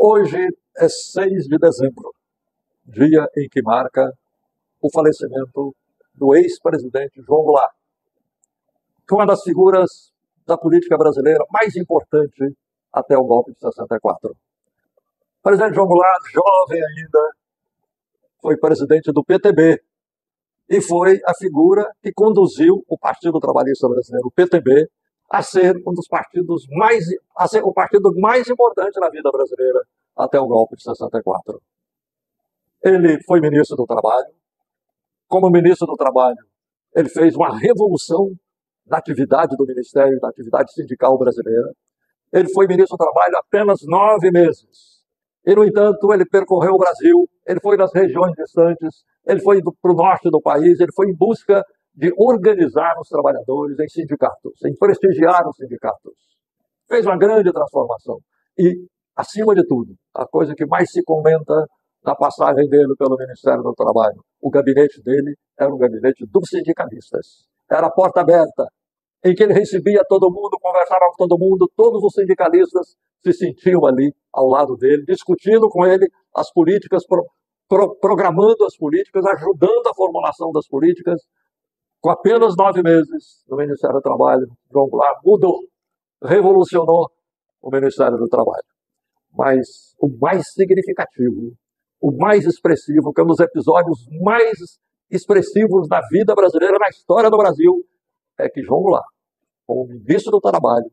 Hoje é 6 de dezembro, dia em que marca o falecimento do ex-presidente João Goulart, que é uma das figuras da política brasileira mais importante até o golpe de 64. O presidente João Goulart, jovem ainda, foi presidente do PTB e foi a figura que conduziu o Partido Trabalhista Brasileiro, o PTB, a ser um dos partidos o partido mais importante na vida brasileira até o golpe de 64. Ele foi ministro do Trabalho. Como ministro do Trabalho, ele fez uma revolução na atividade do Ministério, da atividade sindical brasileira. Ele foi ministro do Trabalho apenas 9 meses. E, no entanto, ele percorreu o Brasil, ele foi nas regiões distantes, ele foi para o norte do país, ele foi em busca de organizar os trabalhadores em sindicatos, em prestigiar os sindicatos. Fez uma grande transformação. E, acima de tudo, a coisa que mais se comenta na passagem dele pelo Ministério do Trabalho, o gabinete dele era um gabinete dos sindicalistas. Era a porta aberta, em que ele recebia todo mundo, conversava com todo mundo, todos os sindicalistas se sentiam ali ao lado dele, discutindo com ele as políticas, programando as políticas, ajudando a formulação das políticas. Com apenas 9 meses no Ministério do Trabalho, João Goulart mudou, revolucionou o Ministério do Trabalho. Mas o mais significativo, o mais expressivo, que é um dos episódios mais expressivos da vida brasileira, na história do Brasil, é que João Goulart, como ministro do Trabalho,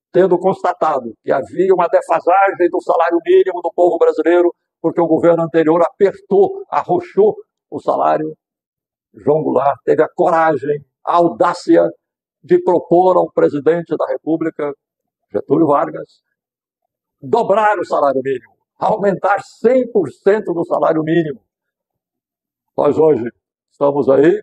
tendo constatado que havia uma defasagem do salário mínimo do povo brasileiro, porque o governo anterior apertou, arrochou o salário, João Goulart teve a coragem, a audácia de propor ao presidente da República, Getúlio Vargas, dobrar o salário mínimo, aumentar 100% do salário mínimo. Nós hoje estamos aí,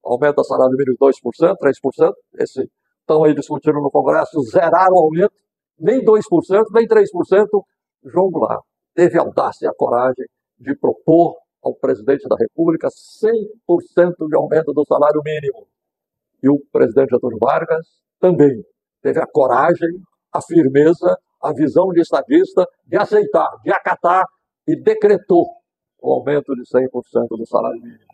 aumenta o salário mínimo 2%, 3%, estão aí discutindo no Congresso, zerar o aumento, nem 2%, nem 3%. João Goulart teve a audácia e a coragem de propor ao presidente da República 100% de aumento do salário mínimo. E o presidente Getúlio Vargas também teve a coragem, a firmeza, a visão de estadista de aceitar, de acatar e decretou o aumento de 100% do salário mínimo.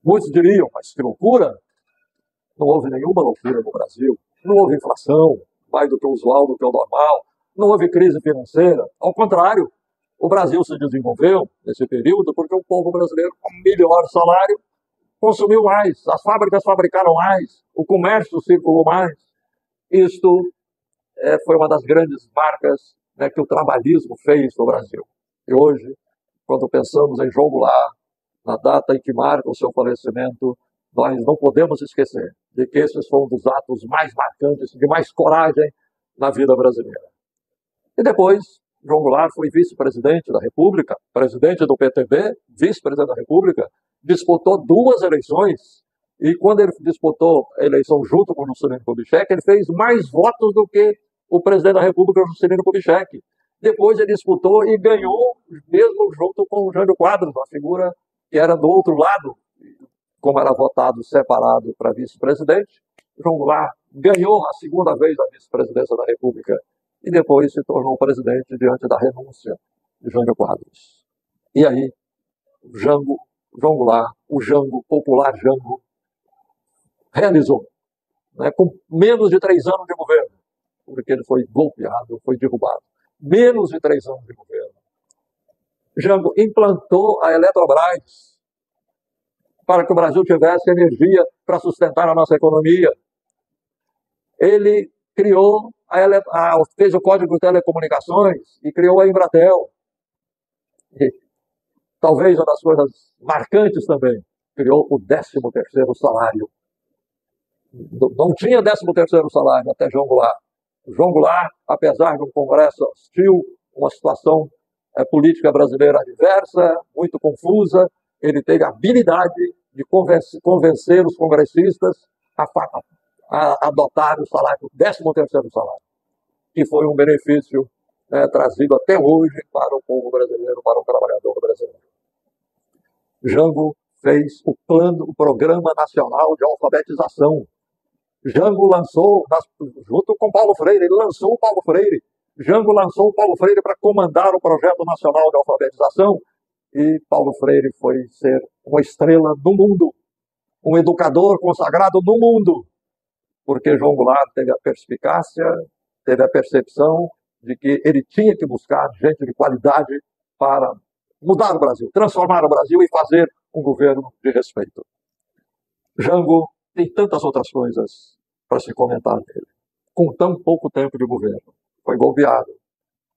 Muitos diriam, mas que loucura! Não houve nenhuma loucura no Brasil. Não houve inflação, mais do que o usual, do que o normal. Não houve crise financeira. Ao contrário, o Brasil se desenvolveu nesse período porque o povo brasileiro, com melhor salário, consumiu mais, as fábricas fabricaram mais, o comércio circulou mais. Isto foi uma das grandes marcas, né, que o trabalhismo fez no Brasil. E hoje, quando pensamos em João Goulart, na data em que marca o seu falecimento, nós não podemos esquecer de que esse foi um dos atos mais marcantes, de mais coragem na vida brasileira. E depois, João Goulart foi vice-presidente da República, presidente do PTB, vice-presidente da República, disputou 2 eleições, e quando ele disputou a eleição junto com o Juscelino Kubitschek, ele fez mais votos do que o presidente da República, Juscelino Kubitschek. Depois ele disputou e ganhou, mesmo junto com o Jânio Quadros, uma figura que era do outro lado, como era votado separado para vice-presidente. João Goulart ganhou a 2ª vez a vice-presidência da República e depois se tornou presidente diante da renúncia de Jânio Quadros. E aí, João Goulart, o Jango, popular Jango, realizou, né, com menos de 3 anos de governo, porque ele foi golpeado, foi derrubado. Menos de 3 anos de governo. Jango implantou a Eletrobras para que o Brasil tivesse energia para sustentar a nossa economia. Ele criou fez o Código de Telecomunicações e criou a Embratel. E, talvez uma das coisas marcantes também, criou o 13º salário. Não tinha 13º salário até João Goulart. João Goulart, apesar de um Congresso hostil, uma situação política brasileira adversa, muito confusa, ele teve a habilidade de convencer os congressistas a adotar o salário, o 13º salário, que foi um benefício trazido até hoje para o povo brasileiro, para o trabalhador brasileiro. Jango fez o Programa Nacional de Alfabetização. Jango lançou, junto com Paulo Freire, ele lançou o Paulo Freire Jango lançou o Paulo Freire para comandar o projeto nacional de alfabetização e Paulo Freire foi ser uma estrela no mundo, um educador consagrado no mundo, porque João Goulart teve a perspicácia, teve a percepção de que ele tinha que buscar gente de qualidade para mudar o Brasil, transformar o Brasil e fazer um governo de respeito. Jango tem tantas outras coisas para se comentar dele, com tão pouco tempo de governo. Foi golpeado,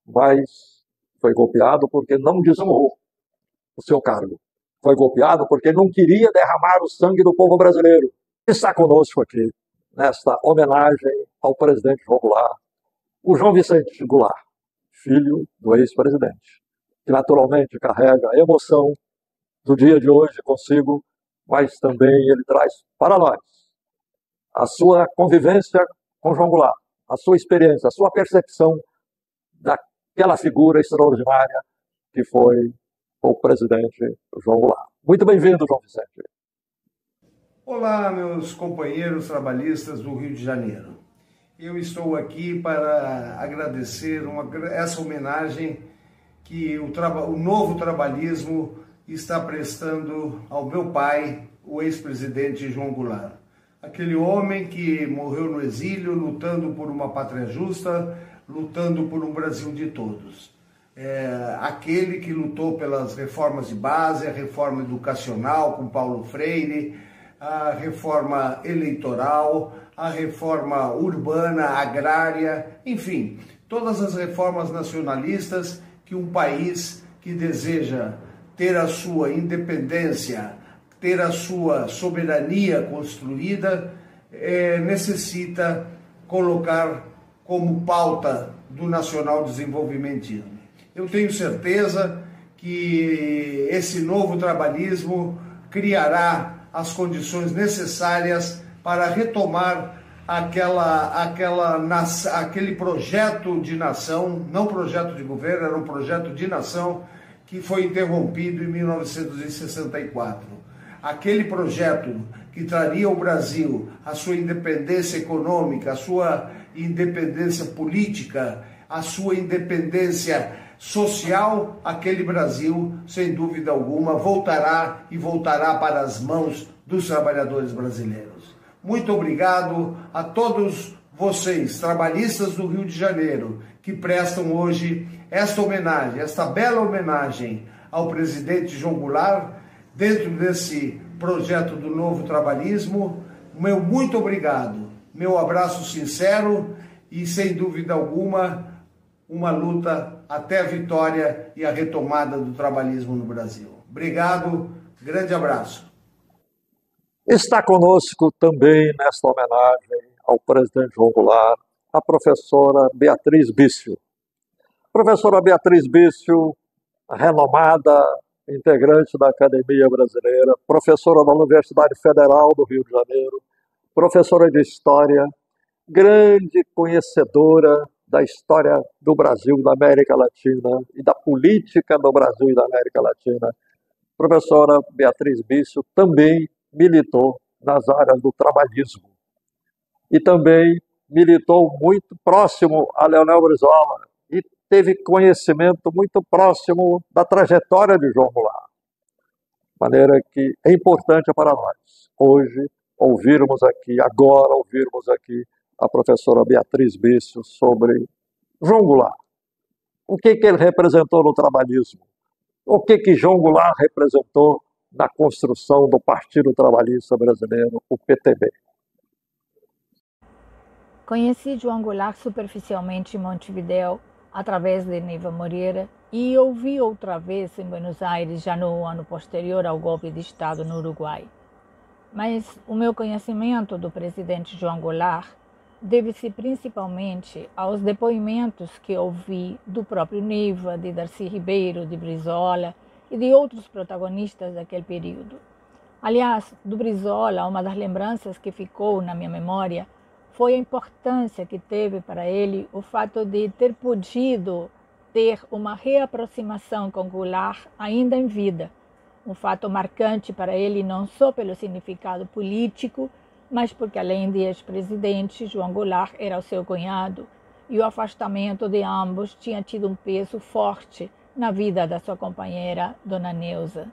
mas foi golpeado porque não desonrou o seu cargo. Foi golpeado porque não queria derramar o sangue do povo brasileiro. Está conosco aqui, nesta homenagem ao presidente João Goulart, o João Vicente Goulart, filho do ex-presidente, que naturalmente carrega a emoção do dia de hoje consigo, mas também ele traz para nós a sua convivência com João Goulart, a sua experiência, a sua percepção daquela figura extraordinária que foi o presidente João Goulart. Muito bem-vindo, João Vicente. Olá, meus companheiros trabalhistas do Rio de Janeiro. Eu estou aqui para agradecer essa homenagem que o novo trabalhismo está prestando ao meu pai, o ex-presidente João Goulart. Aquele homem que morreu no exílio, lutando por uma pátria justa, lutando por um Brasil de todos. Aquele que lutou pelas reformas de base, a reforma educacional com Paulo Freire, a reforma eleitoral, a reforma urbana, agrária, enfim, todas as reformas nacionalistas que um país que deseja ter a sua independência, ter a sua soberania construída, necessita colocar como pauta do nacional desenvolvimentismo. Eu tenho certeza que esse novo trabalhismo criará as condições necessárias para retomar aquele projeto de nação, não projeto de governo, era um projeto de nação que foi interrompido em 1964. Aquele projeto que traria ao Brasil a sua independência econômica, a sua independência política, a sua independência social, aquele Brasil, sem dúvida alguma, voltará para as mãos dos trabalhadores brasileiros. Muito obrigado a todos vocês, trabalhistas do Rio de Janeiro, que prestam hoje esta homenagem, esta bela homenagem ao presidente João Goulart, dentro desse projeto do novo trabalhismo. Meu muito obrigado, meu abraço sincero e, sem dúvida alguma, uma luta até a vitória e a retomada do trabalhismo no Brasil. Obrigado, grande abraço. Está conosco também, nesta homenagem ao presidente João Goulart, a professora Beatriz Bício. Professora Beatriz Bício, renomada integrante da Academia Brasileira, professora da Universidade Federal do Rio de Janeiro, professora de História, grande conhecedora da história do Brasil, da América Latina e da política do Brasil e da América Latina. Professora Beatriz Bício também militou nas áreas do trabalhismo e também militou muito próximo a Leonel Brizola e teve conhecimento muito próximo da trajetória de João Goulart. De maneira que é importante para nós, hoje, ouvirmos aqui a professora Beatriz Bício sobre João Goulart. O que ele representou no trabalhismo? O que João Goulart representou na construção do Partido Trabalhista Brasileiro, o PTB? Conheci João Goulart superficialmente em Montevidéu, através de Neiva Moreira, e ouvi outra vez em Buenos Aires, já no ano posterior ao golpe de Estado no Uruguai. Mas o meu conhecimento do presidente João Goulart deve-se principalmente aos depoimentos que ouvi do próprio Neiva, de Darcy Ribeiro, de Brizola e de outros protagonistas daquele período. Aliás, do Brizola, uma das lembranças que ficou na minha memória foi a importância que teve para ele o fato de ter podido ter uma reaproximação com Goulart ainda em vida. Um fato marcante para ele não só pelo significado político, mas porque, além de ex-presidente, João Goulart era o seu cunhado e o afastamento de ambos tinha tido um peso forte na vida da sua companheira, Dona Neuza.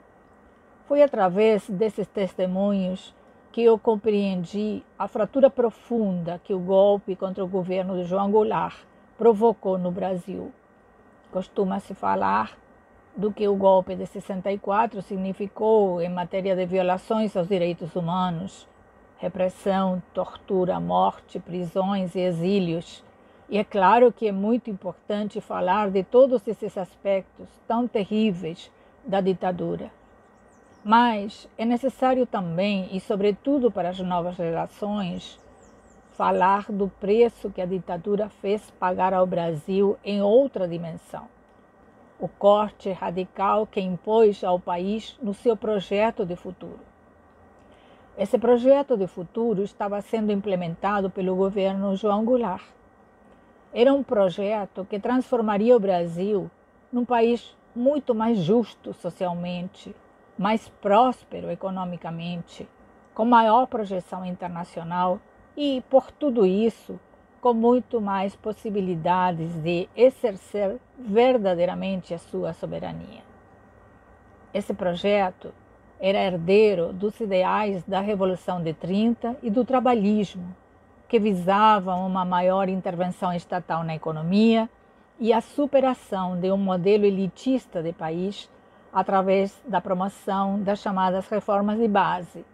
Foi através desses testemunhos que eu compreendi a fratura profunda que o golpe contra o governo de João Goulart provocou no Brasil. Costuma-se falar do que o golpe de 64 significou em matéria de violações aos direitos humanos, repressão, tortura, morte, prisões e exílios. E é claro que é muito importante falar de todos esses aspectos tão terríveis da ditadura. Mas é necessário também, e sobretudo para as novas gerações, falar do preço que a ditadura fez pagar ao Brasil em outra dimensão. O corte radical que impôs ao país no seu projeto de futuro. Esse projeto de futuro estava sendo implementado pelo governo João Goulart. Era um projeto que transformaria o Brasil num país muito mais justo socialmente, mais próspero economicamente, com maior projeção internacional e, por tudo isso, com muito mais possibilidades de exercer verdadeiramente a sua soberania. Esse projeto era herdeiro dos ideais da Revolução de 30 e do trabalhismo, que visavam uma maior intervenção estatal na economia e a superação de um modelo elitista de país através da promoção das chamadas reformas de base,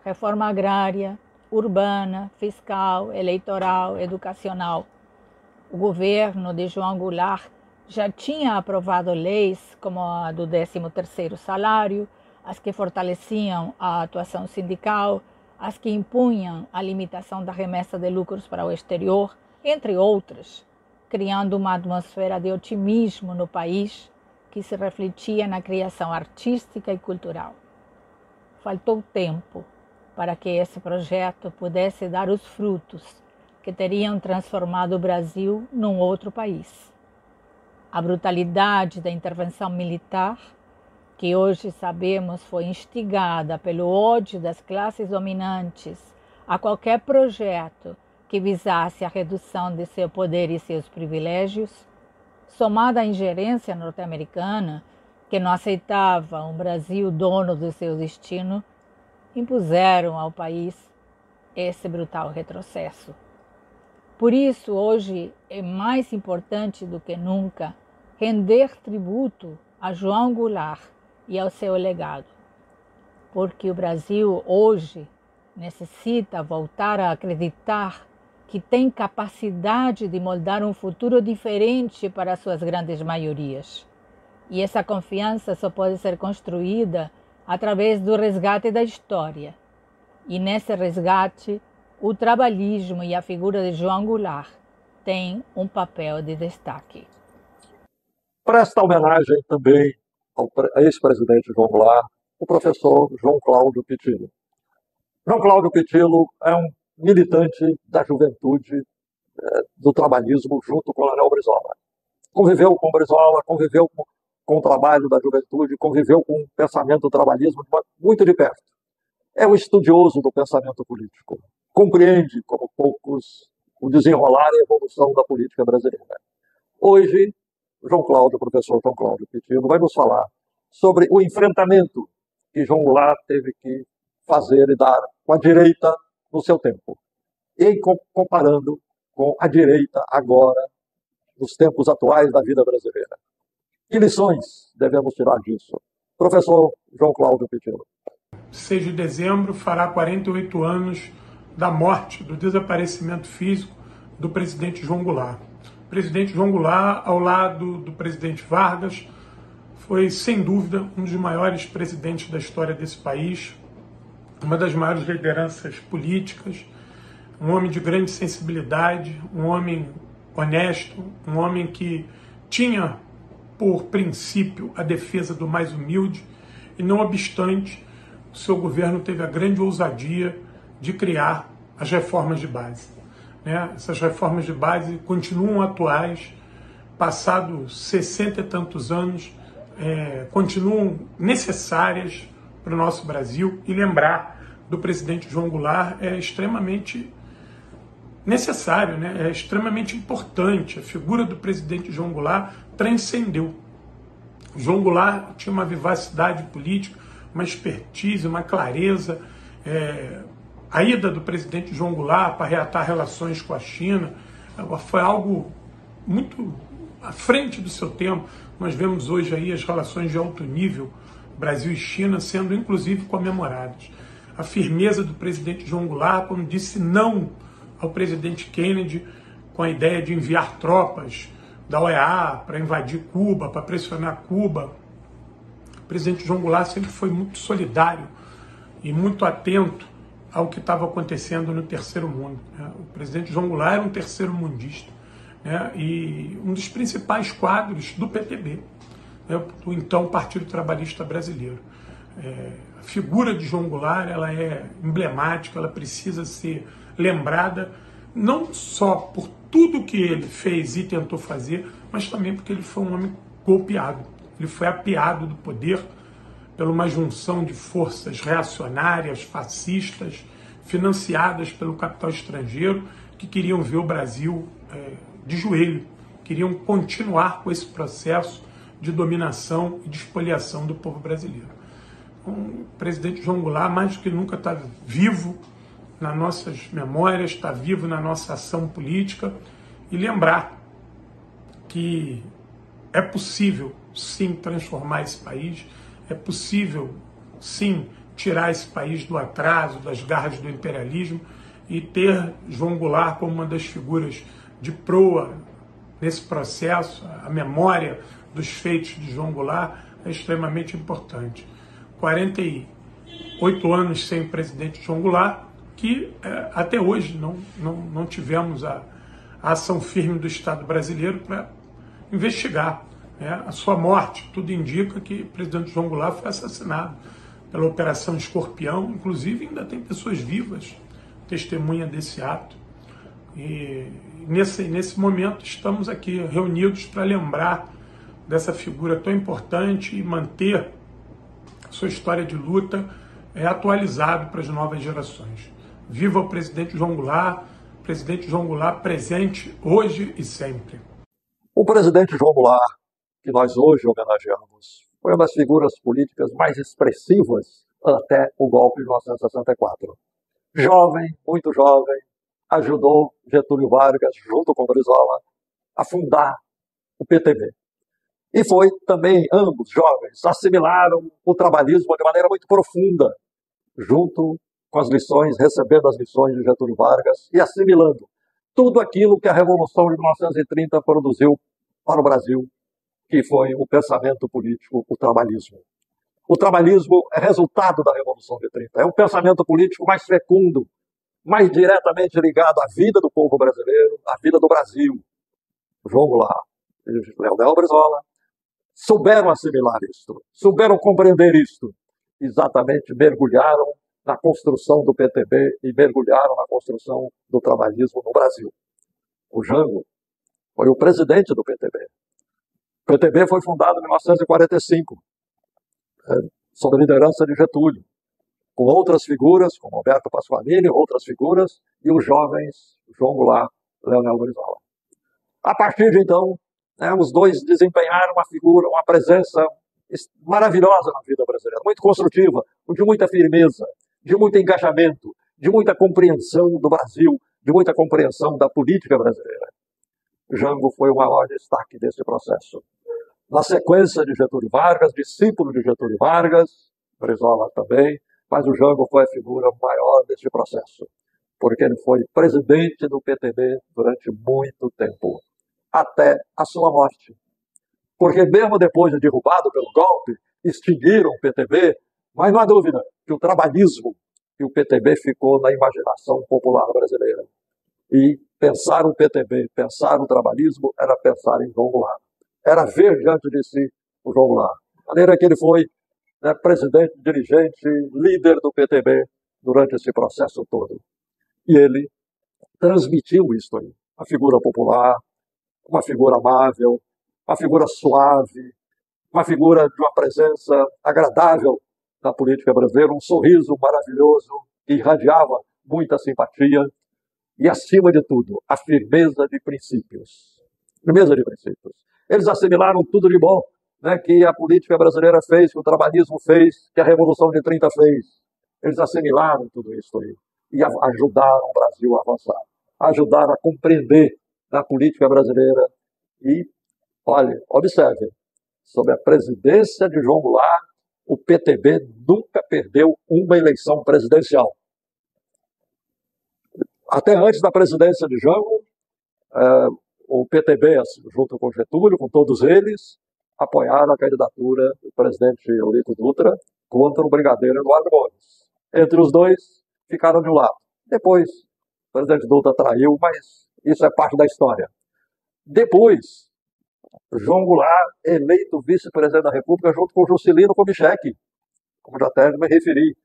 reforma agrária, urbana, fiscal, eleitoral, educacional. O governo de João Goulart já tinha aprovado leis como a do 13º salário, as que fortaleciam a atuação sindical, as que impunham a limitação da remessa de lucros para o exterior, entre outras, criando uma atmosfera de otimismo no país que se refletia na criação artística e cultural. Faltou tempo para que esse projeto pudesse dar os frutos que teriam transformado o Brasil num outro país. A brutalidade da intervenção militar, que hoje sabemos foi instigada pelo ódio das classes dominantes a qualquer projeto que visasse a redução de seu poder e seus privilégios, somada à ingerência norte-americana, que não aceitava um Brasil dono do seu destino, impuseram ao país esse brutal retrocesso. Por isso, hoje é mais importante do que nunca render tributo a João Goulart e ao seu legado, porque o Brasil hoje necessita voltar a acreditar que tem capacidade de moldar um futuro diferente para suas grandes maiorias. E essa confiança só pode ser construída através do resgate da história. E nesse resgate, o trabalhismo e a figura de João Goulart têm um papel de destaque. Presta homenagem também ao ex-presidente João Goulart, o professor João Cláudio Pitillo. João Cláudio Pitillo é um militante da juventude do trabalhismo junto com Leonel Brizola. Conviveu com Brizola, conviveu com o trabalho da juventude, conviveu com o pensamento do trabalhismo muito de perto. É um estudioso do pensamento político. Compreende, como poucos, o desenrolar e a evolução da política brasileira. Hoje, o professor João Cláudio Pitillo vai nos falar sobre o enfrentamento que João Goulart teve que fazer e dar com a direita no seu tempo. E comparando com a direita agora, nos tempos atuais da vida brasileira. Que lições devemos tirar disso? Professor João Cláudio Pitillo. 6 de dezembro fará 48 anos da morte, do desaparecimento físico do presidente João Goulart. O presidente João Goulart, ao lado do presidente Vargas, foi, sem dúvida, um dos maiores presidentes da história desse país, uma das maiores lideranças políticas, um homem de grande sensibilidade, um homem honesto, um homem que tinha por princípio a defesa do mais humilde e, não obstante, o seu governo teve a grande ousadia de criar as reformas de base. Essas reformas de base continuam atuais, passados 60 e tantos anos, continuam necessárias para o nosso Brasil, e lembrar do presidente João Goulart é extremamente necessário, né? É extremamente importante. A figura do presidente João Goulart transcendeu. O João Goulart tinha uma vivacidade política, uma expertise, uma clareza. A ida do presidente João Goulart para reatar relações com a China foi algo muito à frente do seu tempo. Nós vemos hoje aí as relações de alto nível, Brasil e China, sendo inclusive comemoradas. A firmeza do presidente João Goulart, quando disse não ao presidente Kennedy com a ideia de enviar tropas da OEA para invadir Cuba, para pressionar Cuba. O presidente João Goulart sempre foi muito solidário e muito atento ao que estava acontecendo no terceiro mundo. O presidente João Goulart era um terceiro mundista, e um dos principais quadros do PTB, do então Partido Trabalhista Brasileiro. A figura de João Goulart, ela é emblemática, ela precisa ser lembrada, não só por tudo que ele fez e tentou fazer, mas também porque ele foi um homem golpeado. Ele foi apeado do poder por uma junção de forças reacionárias, fascistas, financiadas pelo capital estrangeiro, que queriam ver o Brasil de joelho, queriam continuar com esse processo de dominação e de espoliação do povo brasileiro. O presidente João Goulart, mais do que nunca, está vivo nas nossas memórias, está vivo na nossa ação política, e lembrar que é possível, sim, transformar esse país, é possível, sim, tirar esse país do atraso, das garras do imperialismo, e ter João Goulart como uma das figuras de proa nesse processo. A memória dos feitos de João Goulart é extremamente importante. 48 anos sem o presidente João Goulart, que até hoje não tivemos a ação firme do Estado brasileiro para investigar a sua morte. Tudo indica que o presidente João Goulart foi assassinado pela Operação Escorpião. Inclusive, ainda tem pessoas vivas testemunha desse ato. E nesse momento estamos aqui reunidos para lembrar dessa figura tão importante e manter sua história de luta atualizado para as novas gerações. Viva o presidente João Goulart presente hoje e sempre. O presidente João Goulart, que nós hoje homenageamos, foi uma das figuras políticas mais expressivas até o golpe de 1964. Jovem, muito jovem, ajudou Getúlio Vargas, junto com Brizola, a fundar o PTB. E foi também, ambos jovens, assimilaram o trabalhismo de maneira muito profunda, junto com as lições, recebendo as lições de Getúlio Vargas e assimilando tudo aquilo que a Revolução de 1930 produziu para o Brasil, que foi o pensamento político, o trabalhismo. O trabalhismo é resultado da Revolução de 30. É um pensamento político mais fecundo, mais diretamente ligado à vida do povo brasileiro, à vida do Brasil. João Goulart e Leonel Brizola souberam assimilar isto, souberam compreender isto. Exatamente, mergulharam na construção do PTB e mergulharam na construção do trabalhismo no Brasil. O Jango foi o presidente do PTB. O PTB foi fundado em 1945, sob a liderança de Getúlio, com outras figuras, como Alberto Pasqualini, outras figuras, e os jovens João Goulart e Leonel Brizola. A partir de então, os dois desempenharam uma figura, uma presença maravilhosa na vida brasileira, muito construtiva, de muita firmeza, de muito engajamento, de muita compreensão do Brasil, de muita compreensão da política brasileira. Jango foi o maior destaque desse processo. Na sequência de Getúlio Vargas, discípulo de Getúlio Vargas, Brizola também, mas o Jango foi a figura maior desse processo, porque ele foi presidente do PTB durante muito tempo, até a sua morte. Porque mesmo depois de derrubado pelo golpe, extinguiram o PTB, mas não há dúvida que o trabalhismo e o PTB ficou na imaginação popular brasileira. E pensar o PTB, pensar o trabalhismo, era pensar em João Goulart. Era ver diante de si o João Goulart. De maneira que ele foi presidente, dirigente, líder do PTB durante esse processo todo. E ele transmitiu isso aí. Uma figura popular, uma figura amável, uma figura suave, uma figura de uma presença agradável na política brasileira, um sorriso maravilhoso que irradiava muita simpatia. e, acima de tudo, a firmeza de princípios. Firmeza de princípios. Eles assimilaram tudo de bom, né, que a política brasileira fez, que o trabalhismo fez, que a Revolução de 30 fez. Eles assimilaram tudo isso aí e ajudaram o Brasil a avançar, ajudaram a compreender a política brasileira. E, olha, observe, sob a presidência de João Goulart, o PTB nunca perdeu uma eleição presidencial. Até antes da presidência de Jango, o PTB, junto com Getúlio, com todos eles, apoiaram a candidatura do presidente Eurico Dutra contra o brigadeiro Eduardo Gomes. Entre os dois, ficaram de um lado. Depois, o presidente Dutra traiu, mas isso é parte da história. Depois, João Goulart, eleito vice-presidente da República, junto com Juscelino Kubitschek, como já até me referi.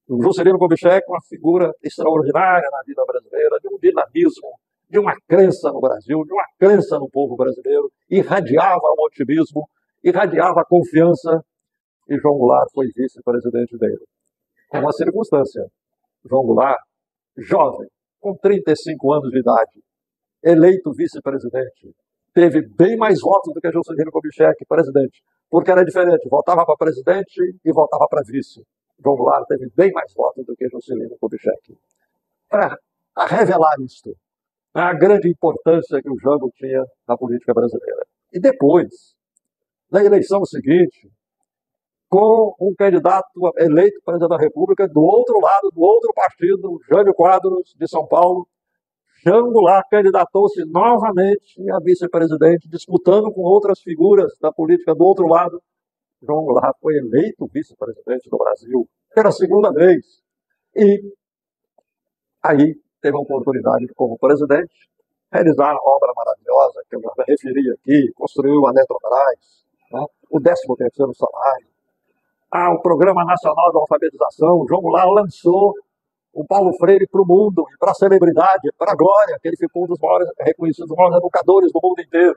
O Juscelino Kubitschek, uma figura extraordinária na vida brasileira, de um dinamismo, de uma crença no Brasil, de uma crença no povo brasileiro, irradiava um otimismo, irradiava a confiança, e João Goulart foi vice-presidente dele. Com uma circunstância, João Goulart, jovem, com 35 anos de idade, eleito vice-presidente, teve bem mais votos do que Juscelino Kubitschek, presidente, porque era diferente, votava para presidente e votava para vice. João Goulart teve bem mais votos do que Juscelino Kubitschek. Para revelar isto, a grande importância que o Jango tinha na política brasileira. E depois, na eleição seguinte, com um candidato eleito presidente da República do outro lado, do outro partido, Jânio Quadros, de São Paulo, João Goulart candidatou-se novamente a vice-presidente, disputando com outras figuras da política do outro lado. João Goulart foi eleito vice-presidente do Brasil pela segunda vez. E aí teve a oportunidade de, como presidente, realizar a obra maravilhosa que eu já me referi aqui, construiu a Eletrobras, né, o 13º salário, o Programa Nacional de Alfabetização. João Goulart lançou o Paulo Freire para o mundo, para a celebridade, para a glória, que ele ficou um dos maiores reconhecidos, dos maiores educadores do mundo inteiro.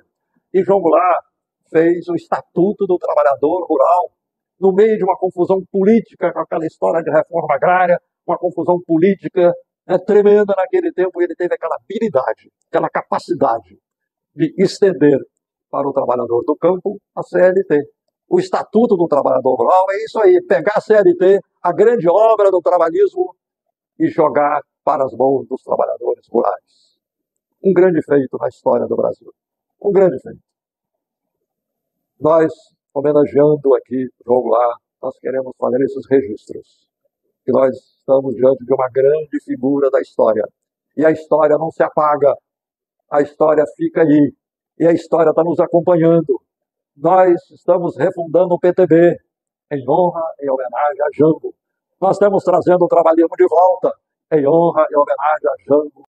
E João Goulart fez o Estatuto do Trabalhador Rural, no meio de uma confusão política, com aquela história de reforma agrária, uma confusão política tremenda naquele tempo. Ele teve aquela habilidade, aquela capacidade de estender para o trabalhador do campo a CLT. O Estatuto do Trabalhador Rural é isso aí, pegar a CLT, a grande obra do trabalhismo, e jogar para as mãos dos trabalhadores rurais. Um grande feito na história do Brasil. Um grande feito. Nós, homenageando aqui João Goulart, nós queremos fazer esses registros. Que nós estamos diante de uma grande figura da história. E a história não se apaga. A história fica aí. E a história está nos acompanhando. Nós estamos refundando o PTB em honra e homenagem a Jango. Nós estamos trazendo o trabalhismo de volta, em honra e homenagem a Jango.